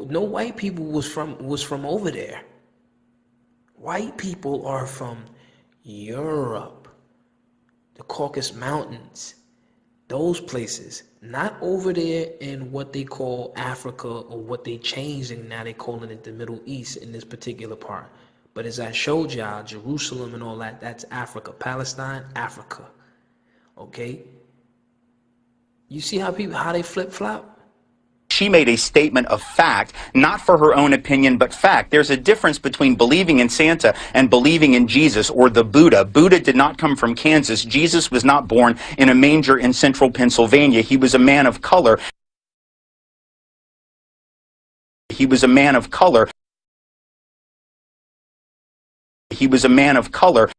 No white people was from over there. White people are from Europe, the Caucasus Mountains, those places, not over there in what they call Africa, or what they changed and now they calling it the Middle East in this particular part. But as I showed y'all, Jerusalem and all that, that's Africa. Palestine, Africa. Okay? You see how they flip-flop? She made a statement of fact, not for her own opinion, but fact. There's a difference between believing in Santa and believing in Jesus or the Buddha. Buddha did not come from Kansas. Jesus was not born in a manger in central Pennsylvania. He was a man of color. He was a man of color. He was a man of color.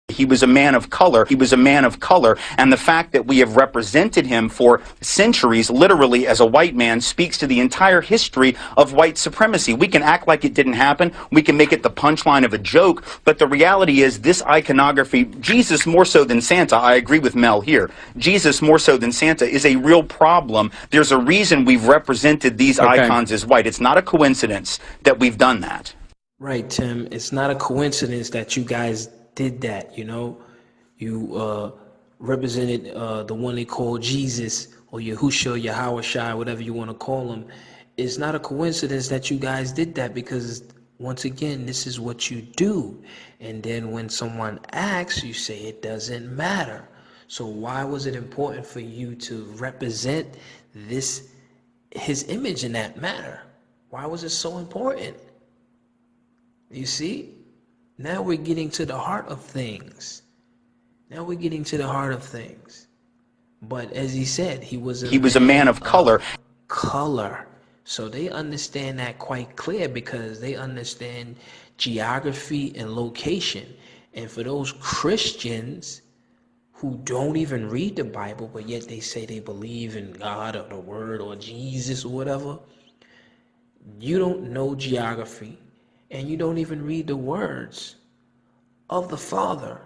He was a man of color. He was a man of color. And the fact that we have represented him for centuries, literally as a white man, speaks to the entire history of white supremacy. We can act like it didn't happen. We can make it the punchline of a joke. But the reality is this iconography, Jesus more so than Santa, I agree with Mel here, Jesus more so than Santa is a real problem. There's a reason we've represented these icons as white. It's not a coincidence that we've done that. Right, Tim. It's not a coincidence that you guys did that, you know. You represented the one they call Jesus, or Yahushua, Yahweh Shai, whatever you want to call him. It's not a coincidence that you guys did that, because once again, this is what you do. And then when someone asks, you say it doesn't matter. So why was it important for you to represent his image in that manner? Why was it so important? You see? Now we're getting to the heart of things. Now we're getting to the heart of things. But as he said, he was a man of color. So they understand that quite clear, because they understand geography and location. And for those Christians who don't even read the Bible, but yet they say they believe in God or the Word or Jesus or whatever, you don't know geography. And you don't even read the words of the Father.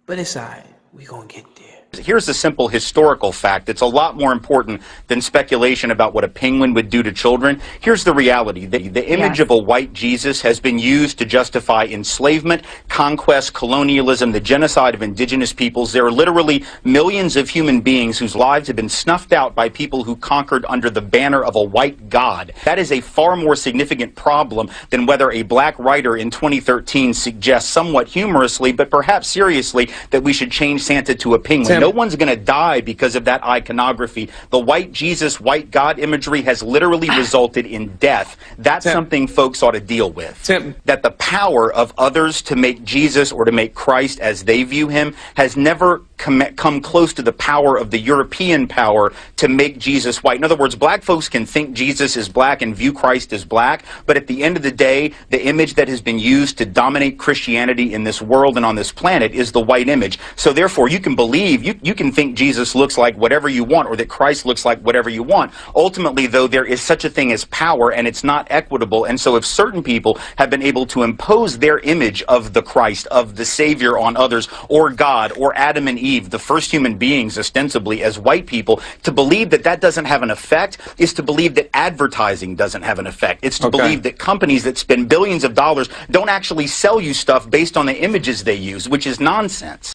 But it's all right. We're going to get there. Here's a simple historical fact. It's a lot more important than speculation about what a penguin would do to children. Here's the reality. The image of a white Jesus has been used to justify enslavement, conquest, colonialism, the genocide of indigenous peoples. There are literally millions of human beings whose lives have been snuffed out by people who conquered under the banner of a white god. That is a far more significant problem than whether a black writer in 2013 suggests somewhat humorously, but perhaps seriously, that we should change Santa to a penguin. No one's going to die because of that iconography. The white Jesus, white God imagery has literally resulted in death. That's something folks ought to deal with. That the power of others to make Jesus or to make Christ as they view him has never come close to the power of the European power to make Jesus white. In other words, black folks can think Jesus is black and view Christ as black, but at the end of the day, the image that has been used to dominate Christianity in this world and on this planet is the white image. So therefore, you can believe, you can think Jesus looks like whatever you want, or that Christ looks like whatever you want. Ultimately, though, there is such a thing as power, and it's not equitable. And so if certain people have been able to impose their image of the Christ, of the Savior on others, or God, or Adam and Eve, the first human beings ostensibly as white people, to believe that that doesn't have an effect is to believe that advertising doesn't have an effect. It's to believe that companies that spend billions of dollars don't actually sell you stuff based on the images they use, which is nonsense.